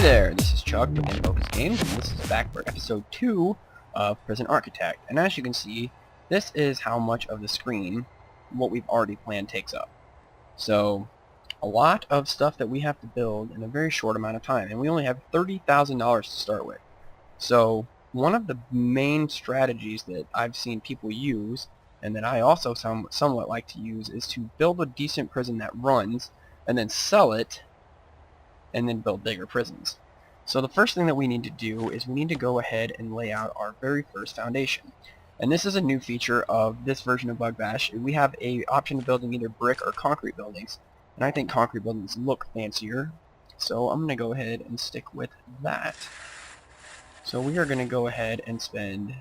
Hey there, this is Chuck with Focus Games, and this is back for episode 2 of Prison Architect. And as you can see, this is how much of the screen what we've already planned takes up. So, a lot of stuff that we have to build in a very short amount of time, and we only have $30,000 to start with. So, one of the main strategies that I've seen people use, and that I also somewhat like to use, is to build a decent prison that runs, and then sell it, and then build bigger prisons. So the first thing that we need to do is we need to go ahead and lay out our very first foundation. And this is a new feature of this version of BugBash. We have a option of building either brick or concrete buildings. And I think concrete buildings look fancier. So I'm going to go ahead and stick with that. So we are going to go ahead and spend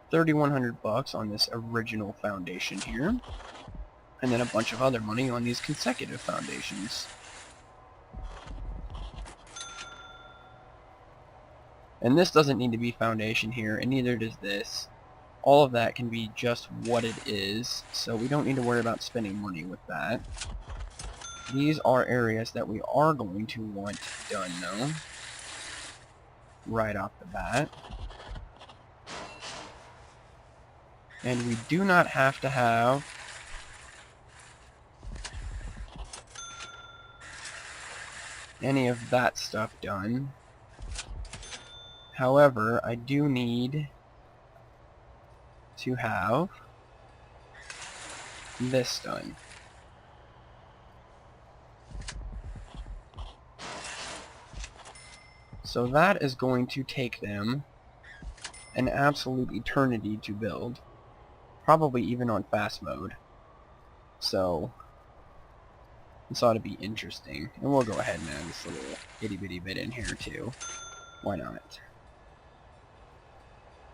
$3,100 on this original foundation here. And then a bunch of other money on these consecutive foundations. And this doesn't need to be foundation here, and neither does this. All of that can be just what it is, so we don't need to worry about spending money with that. These are areas that we are going to want done, though, right off the bat. And we do not have to have any of that stuff done. However, I do need to have this done. So that is going to take them an absolute eternity to build. Probably even on fast mode. So this ought to be interesting. And we'll go ahead and add this little itty bitty bit in here too. Why not?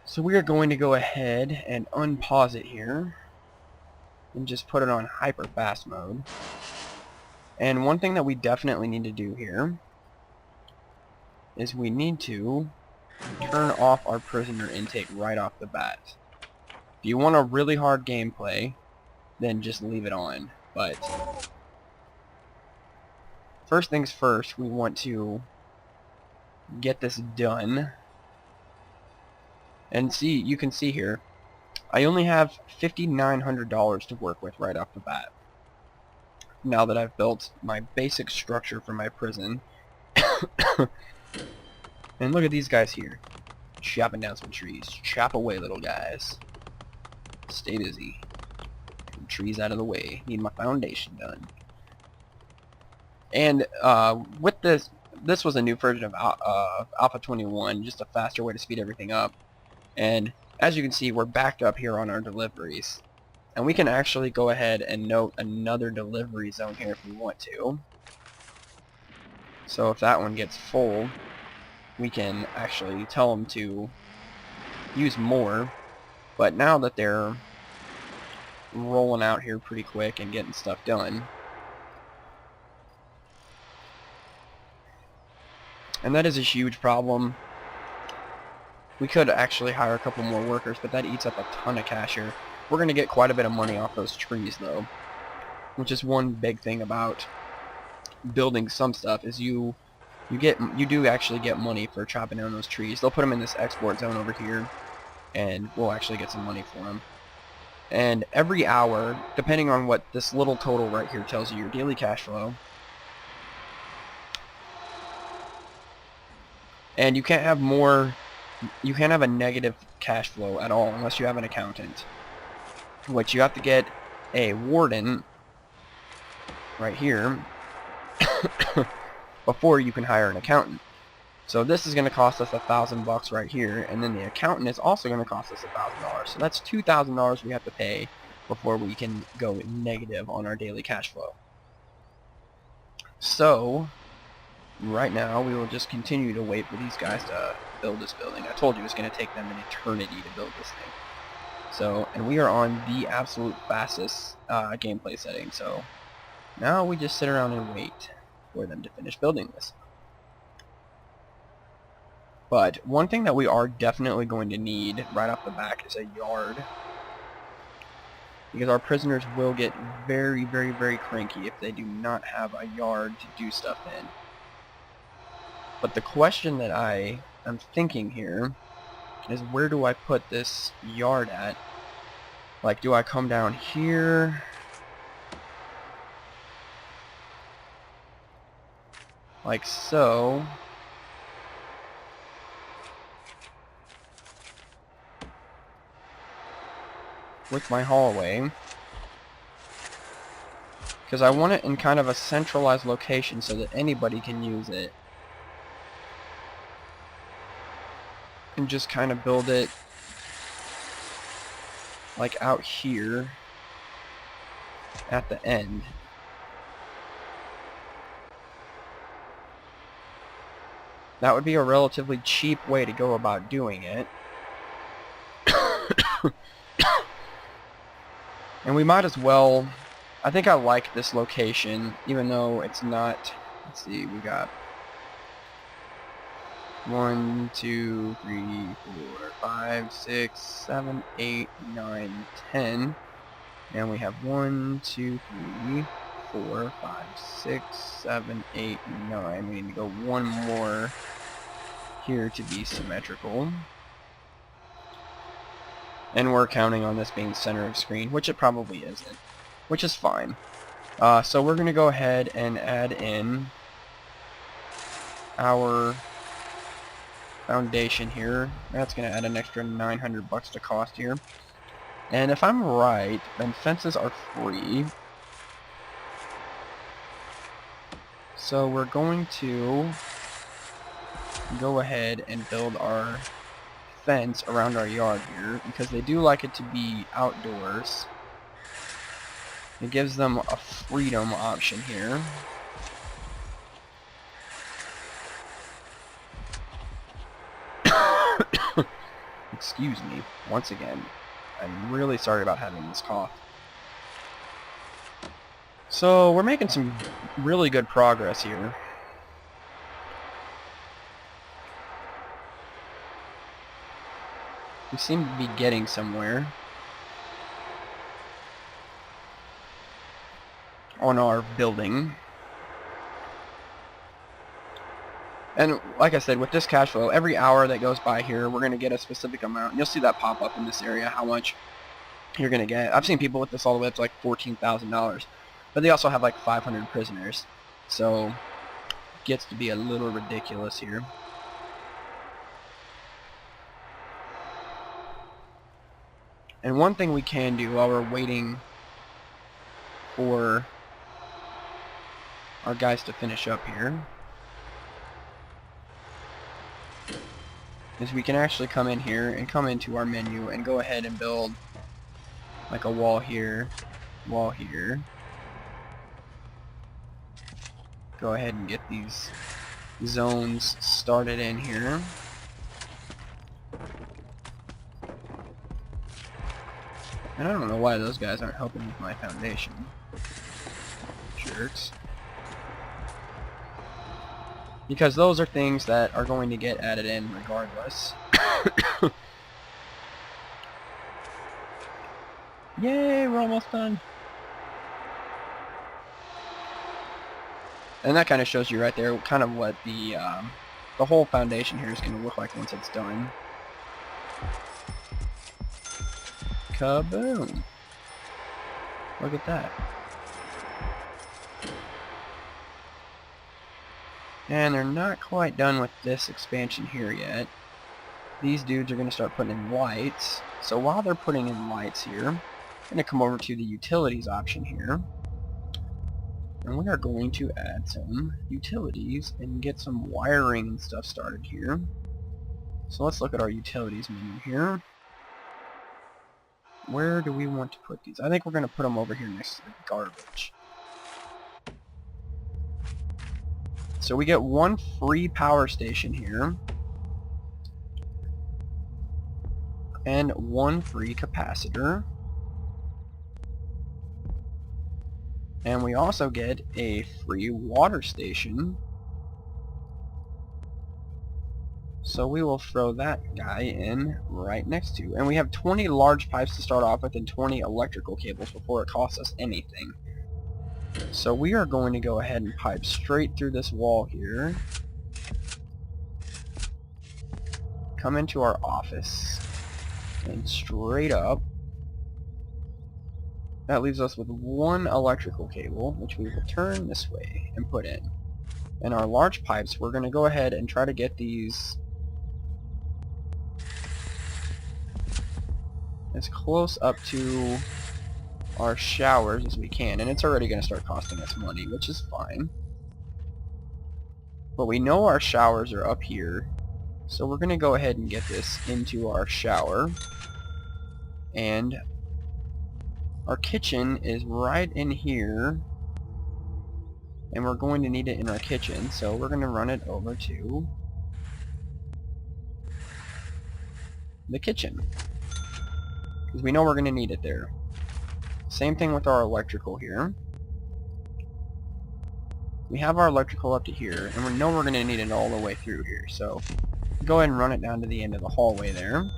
So we are going to go ahead and unpause it here and just put it on hyper fast mode. And one thing that we definitely need to do here is we need to turn off our prisoner intake right off the bat. If you want a really hard gameplay, then just leave it on. But first things first, we want to get this done. And see, you can see here, I only have $5,900 to work with right off the bat. Now that I've built my basic structure for my prison. And look at these guys here. Chopping down some trees. Chop away, little guys. Stay busy. Trees out of the way. Need my foundation done. And with this was a new version of Alpha 21, just a faster way to speed everything up. And as you can see, we're backed up here on our deliveries. And we can actually go ahead and note another delivery zone here if we want to. So if that one gets full, we can actually tell them to use more. But now that they're rolling out here pretty quick and getting stuff done, and that is a huge problem. We could actually hire a couple more workers, but that eats up a ton of cash here. We're going to get quite a bit of money off those trees, though, which is one big thing about building some stuff is you do actually get money for chopping down those trees. They'll put them in this export zone over here, and we'll actually get some money for them. And every hour, depending on what this little total right here tells you, your daily cash flow. And you can't have more. You can't have a negative cash flow at all unless you have an accountant, which you have to get a warden right here before you can hire an accountant. So this is going to cost us $1,000 right here, and then the accountant is also going to cost us $1,000. So that's $2,000 we have to pay before we can go negative on our daily cash flow. So right now we will just continue to wait for these guys to build this building. I told you it's going to take them an eternity to build this thing. So, and we are on the absolute fastest gameplay setting, so now we just sit around and wait for them to finish building this. But one thing that we are definitely going to need right off the back is a yard, because our prisoners will get very, very, very cranky if they do not have a yard to do stuff in. But the question that I am thinking here is, where do I put this yard at? Like, do I come down here? Like so. With my hallway. Because I want it in kind of a centralized location so that anybody can use it. And just kind of build it like out here at the end. That would be a relatively cheap way to go about doing it. And we might as well, I think I like this location, even though it's not, let's see, we got 1, 2, 3, 4, 5, 6, 7, 8, 9, 10. And we have 1, 2, 3, 4, 5, 6, 7, 8, 9. We need to go one more here to be symmetrical. And we're counting on this being center of screen, which it probably isn't, which is fine. So we're going to go ahead and add in our foundation here. That's going to add an extra $900 to cost here. And if I'm right, then fences are free. So we're going to go ahead and build our fence around our yard here, because they do like it to be outdoors. It gives them a freedom option here. Excuse me, once again. I'm really sorry about having this cough. So we're making some really good progress here. We seem to be getting somewhere on our building. And like I said, with this cash flow, every hour that goes by here, we're going to get a specific amount. You'll see that pop up in this area, how much you're going to get. I've seen people with this all the way up to like $14,000. But they also have like 500 prisoners. So it gets to be a little ridiculous here. And one thing we can do while we're waiting for our guys to finish up here is we can actually come in here and come into our menu and go ahead and build like a wall here, wall here. Go ahead and get these zones started in here. And I don't know why those guys aren't helping with my foundation. Jerks. Because those are things that are going to get added in regardless. Yay, we're almost done. And that kind of shows you right there kind of what the whole foundation here is going to look like once it's done. Kaboom! Look at that. And they're not quite done with this expansion here yet. These dudes are going to start putting in lights. So while they're putting in lights here, I'm going to come over to the utilities option here. And we are going to add some utilities and get some wiring and stuff started here. So let's look at our utilities menu here. Where do we want to put these? I think we're going to put them over here next to the garbage. So we get one free power station here. And one free capacitor. And we also get a free water station. So we will throw that guy in right next to. And we have 20 large pipes to start off with and 20 electrical cables before it costs us anything. So we are going to go ahead and pipe straight through this wall here. come into our office, and straight up, that leaves us with one electrical cable, which we will turn this way and put in. And our large pipes, we're going to go ahead and try to get these as close up to our showers as we can. And it's already going to start costing us money, which is fine. But we know our showers are up here, so we're going to go ahead and get this into our shower. And our kitchen is right in here, and we're going to need it in our kitchen, so we're going to run it over to the kitchen, because we know we're going to need it there. Same thing with our electrical here. We have our electrical up to here, and we know we're going to need it all the way through here, so go ahead and run it down to the end of the hallway there.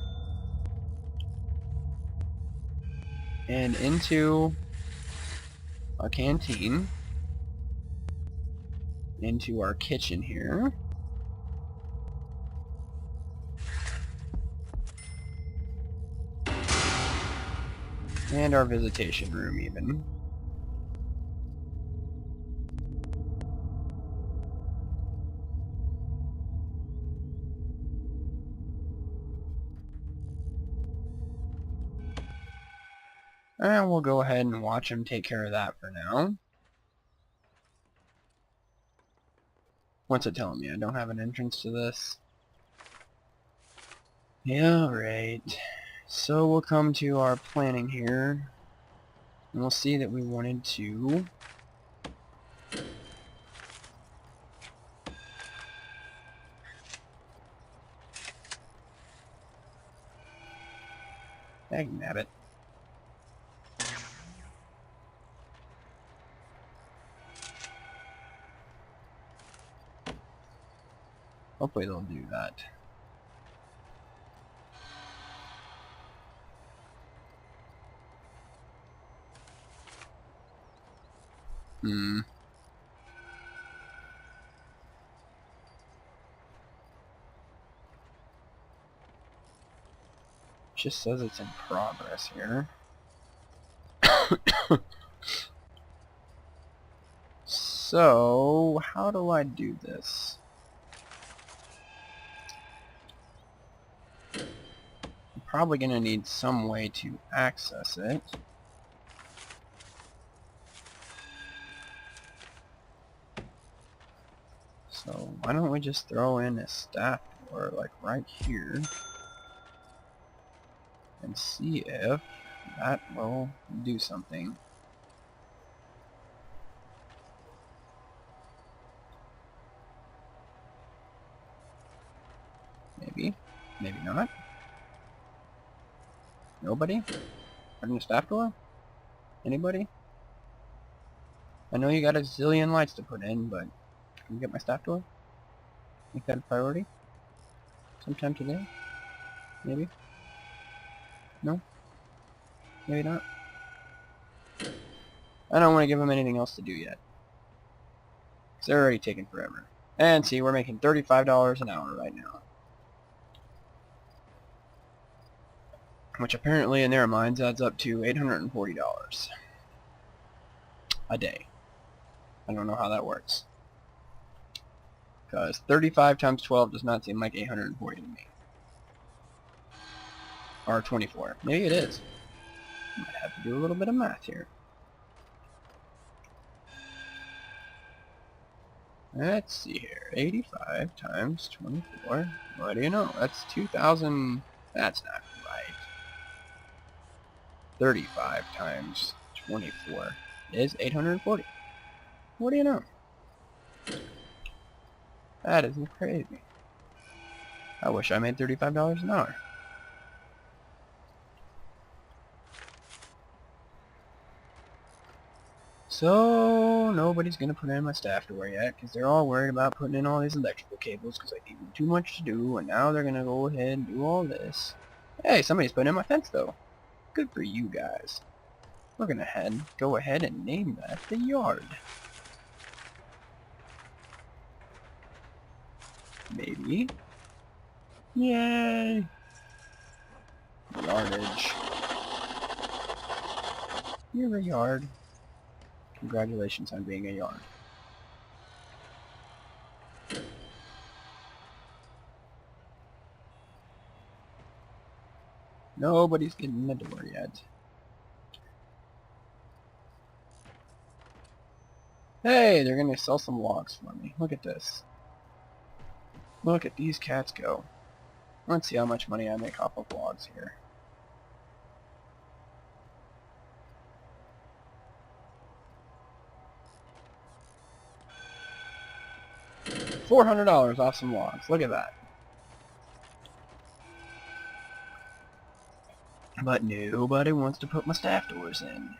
And into our canteen. Into our kitchen here. And our visitation room even. And we'll go ahead and watch him take care of that for now. What's it telling me? I don't have an entrance to this. Yeah, right. So we'll come to our planning here. And we'll see that we wanted to nabbit. Hopefully they'll do that. Just says it's in progress here. So, how do I do this? I'm probably going to need some way to access it. So, why don't we just throw in a staff door, like right here, and see if that will do something. Maybe. Maybe not. Nobody? Putting a staff door? Anybody? I know you got a zillion lights to put in, but can you get my staff door? Make that a priority? Sometime today? Maybe? No? Maybe not? I don't want to give them anything else to do yet. Because they're already taking forever. And see, we're making $35 an hour right now. Which apparently in their minds adds up to $840 a day. I don't know how that works. Because 35 times 12 does not seem like 840 to me. Or 24. Maybe it is. Might have to do a little bit of math here. Let's see here. 85 times 24. What do you know? That's 2,000. That's not right. 35 times 24 is 840. What do you know? That isn't crazy. I wish I made $35 an hour. So, nobody's going to put in my staff door yet, because they're all worried about putting in all these electrical cables, because I gave them too much to do, and now they're going to go ahead and do all this. Hey, somebody's putting in my fence, though. Good for you guys. We're going to go ahead and name that the yard. Maybe. Yay! Yardage. You're a yard. Congratulations on being a yard. Nobody's getting in the door yet. Hey, they're gonna sell some logs for me. Look at this. Look at these cats go. Let's see how much money I make off of logs here. $400 off some logs. Look at that. But nobody wants to put my staff doors in.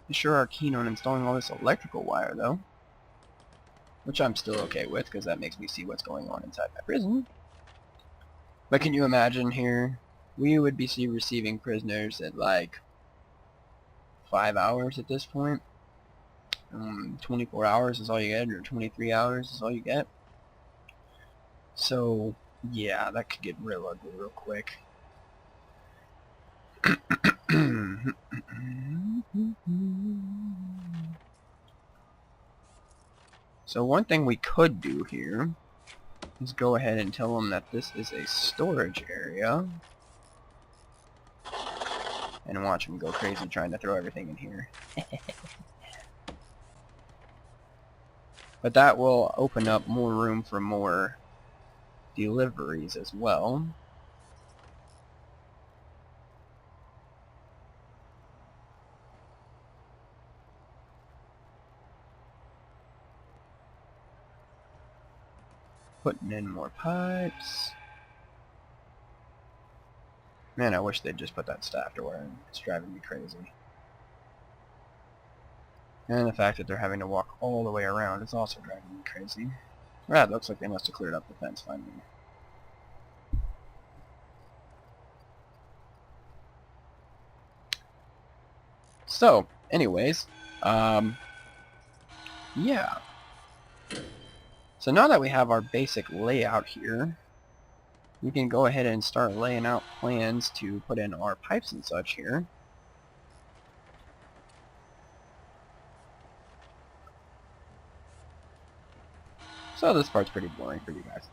They sure are keen on installing all this electrical wire, though. Which I'm still okay with, because that makes me see what's going on inside my prison. But can you imagine here? We would be receiving prisoners at like 5 hours at this point. 24 hours is all you get, or 23 hours is all you get. So, yeah, that could get real ugly real quick. So one thing we could do here is go ahead and tell them that this is a storage area. And watch them go crazy trying to throw everything in here. But that will open up more room for more deliveries as well. Putting in more pipes. Man, I wish they'd just put that staff door in. It's driving me crazy. And the fact that they're having to walk all the way around is also driving me crazy. Right, looks like they must have cleared up the fence finally. So, anyways, yeah. So now that we have our basic layout here, we can go ahead and start laying out plans to put in our pipes and such here. So this part's pretty boring for you guys.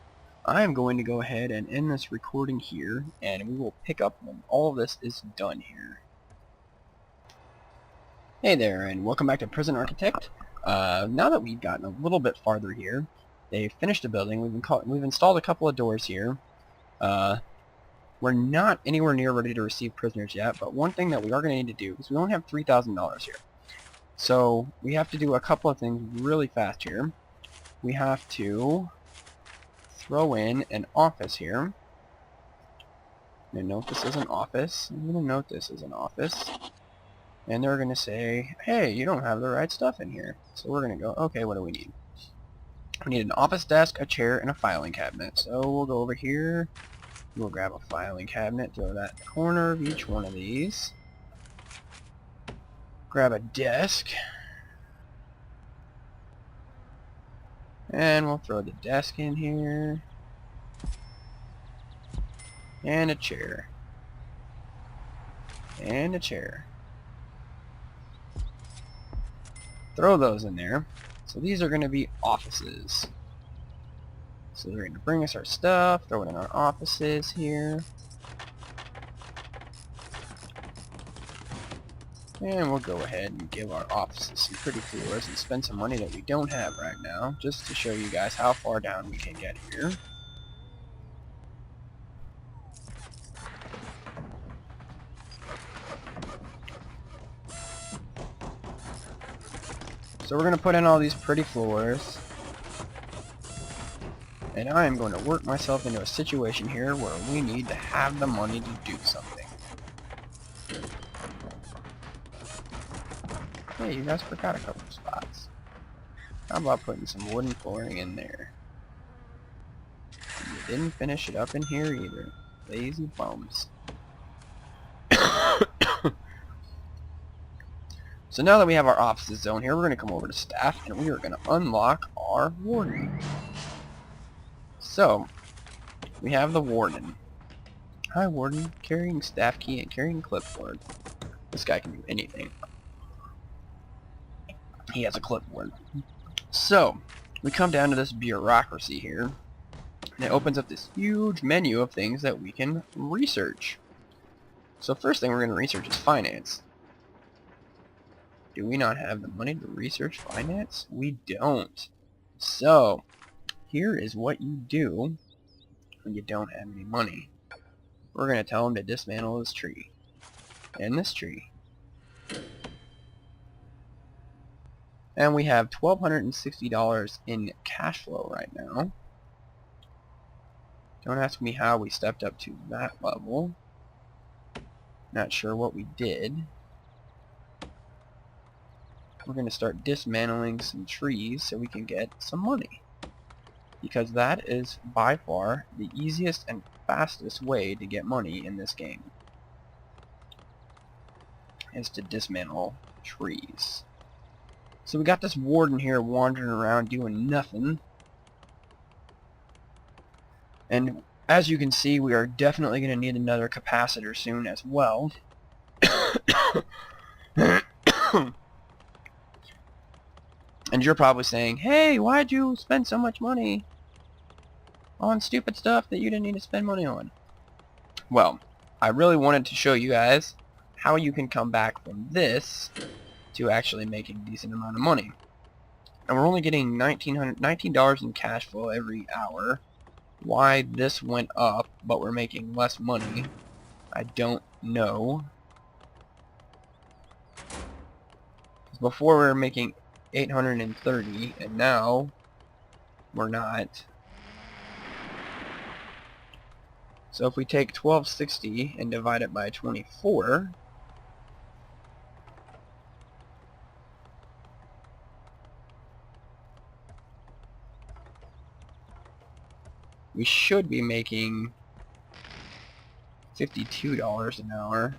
I am going to go ahead and end this recording here, and we will pick up when all of this is done here. Hey there, and welcome back to Prison Architect. Now that we've gotten a little bit farther here, they finished the building. We've installed a couple of doors here. We're not anywhere near ready to receive prisoners yet, but one thing that we are going to need to do is we only have $3,000 here. So we have to do a couple of things really fast here. We have to throw in an office here. I'm going to note this as an office. I'm going to note this as an office. And they're going to say, hey, you don't have the right stuff in here. So we're going to go, okay, what do we need? We need an office desk, a chair, and a filing cabinet. So we'll go over here. We'll grab a filing cabinet, throw that in the corner of each one of these. Grab a desk. And we'll throw the desk in here. And a chair. And a chair. Throw those in there. So these are going to be offices. So they're going to bring us our stuff, throw it in our offices here. And we'll go ahead and give our offices some pretty floors and spend some money that we don't have right now, just to show you guys how far down we can get here. So we're going to put in all these pretty floors. And I am going to work myself into a situation here where we need to have the money to do something. Hey, you guys forgot a couple of spots. How about putting some wooden flooring in there? You didn't finish it up in here either. Lazy bums. So now that we have our offices zone here, we're going to come over to staff and we are going to unlock our warden. So, we have the Warden. Hi, Warden. Carrying staff key and carrying clipboard. This guy can do anything. He has a clipboard. So, we come down to this bureaucracy here, and it opens up this huge menu of things that we can research. So first thing we're going to research is finance. Do we not have the money to research finance? We don't. So, here is what you do when you don't have any money. We're going to tell him to dismantle this tree. And this tree. And we have $1,260 in cash flow right now. Don't ask me how we stepped up to that level. Not sure what we did. We're going to start dismantling some trees so we can get some money. Because that is by far the easiest and fastest way to get money in this game. Is to dismantle trees. So we got this Warden here wandering around doing nothing. And as you can see, we are definitely going to need another capacitor soon as well. And you're probably saying, hey, why'd you spend so much money on stupid stuff that you didn't need to spend money on? Well, I really wanted to show you guys how you can come back from this to actually making a decent amount of money. And we're only getting $19 in cash flow every hour. Why this went up, but we're making less money, I don't know. Before we were making 830, and now we're not. So if we take 1260 and divide it by 24, we should be making $52 an hour.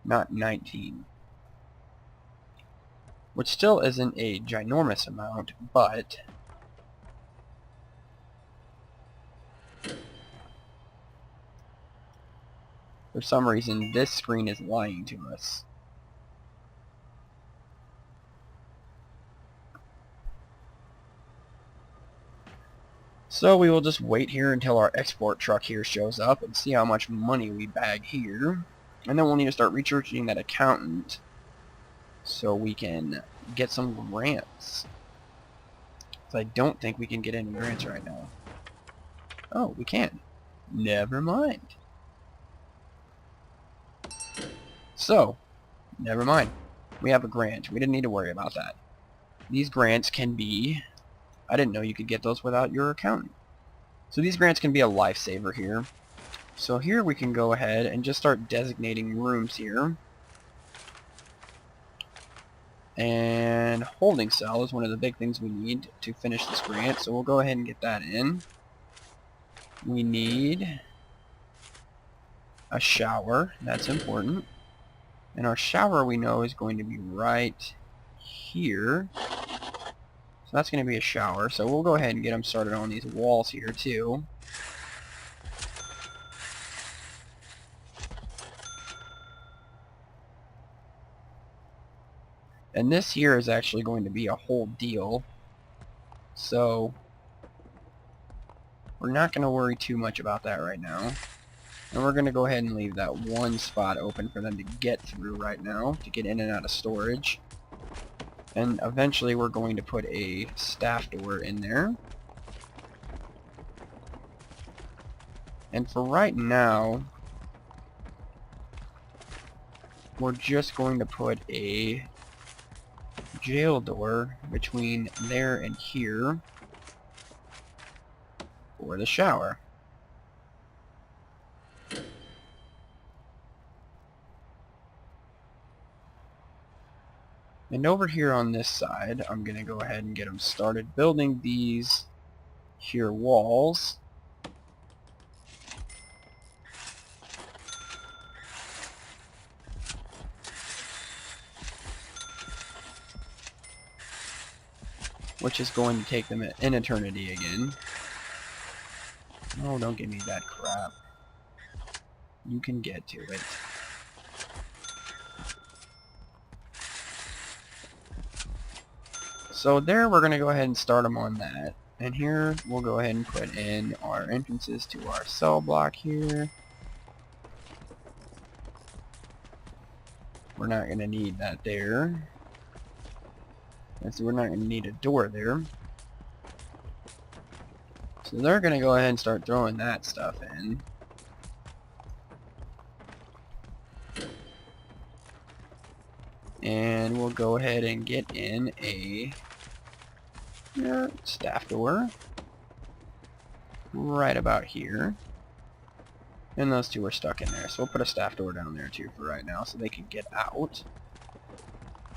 Not 19. Which still isn't a ginormous amount, but for some reason this screen is lying to us. So we will just wait here until our export truck here shows up and see how much money we bag here. And then we'll need to start researching that accountant so we can get some grants. So I don't think we can get any grants right now. Oh, we can. Never mind. So, never mind. We have a grant. We didn't need to worry about that. These grants can be... I didn't know you could get those without your accountant. So these grants can be a lifesaver here. So here we can go ahead and just start designating rooms here. And holding cell is one of the big things we need to finish this grant, so we'll go ahead and get that in. We need a shower, that's important. And our shower we know is going to be right here. So that's going to be a shower, so we'll go ahead and get them started on these walls here too. And this here is actually going to be a whole deal. So we're not going to worry too much about that right now. And we're going to go ahead and leave that one spot open for them to get through right now, to get in and out of storage. And eventually we're going to put a staff door in there. And for right now, we're just going to put a jail door between there and here for the shower. And over here on this side, I'm going to go ahead and get them started building these here walls. which is going to take them an eternity again. Oh, don't give me that crap. You can get to it. So there, we're going to go ahead and start them on that. And here, we'll go ahead and put in our entrances to our cell block here. We're not going to need that there. So we're not going to need a door there. So they're going to go ahead and start throwing that stuff in. And we'll go ahead and get in a staff door right about here. And those two are stuck in there. So we'll put a staff door down there too for right now so they can get out.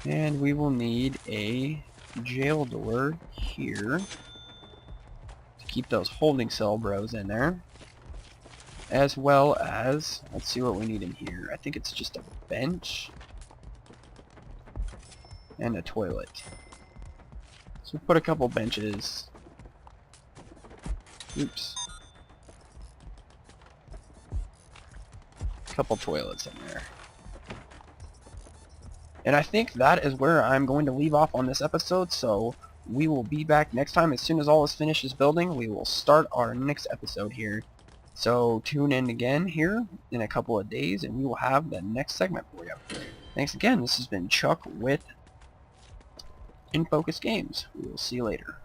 And we will need a jail door here to keep those holding cell bros in there. As well as, let's see what we need in here. I think it's just a bench and a toilet. So we'll put a couple benches. Oops. A couple toilets in there. And I think that is where I'm going to leave off on this episode, so we will be back next time. As soon as all is finished building, we will start our next episode here. So tune in again here in a couple of days, and we will have the next segment for you. Thanks again. This has been Chuck with In Focus Games. We will see you later.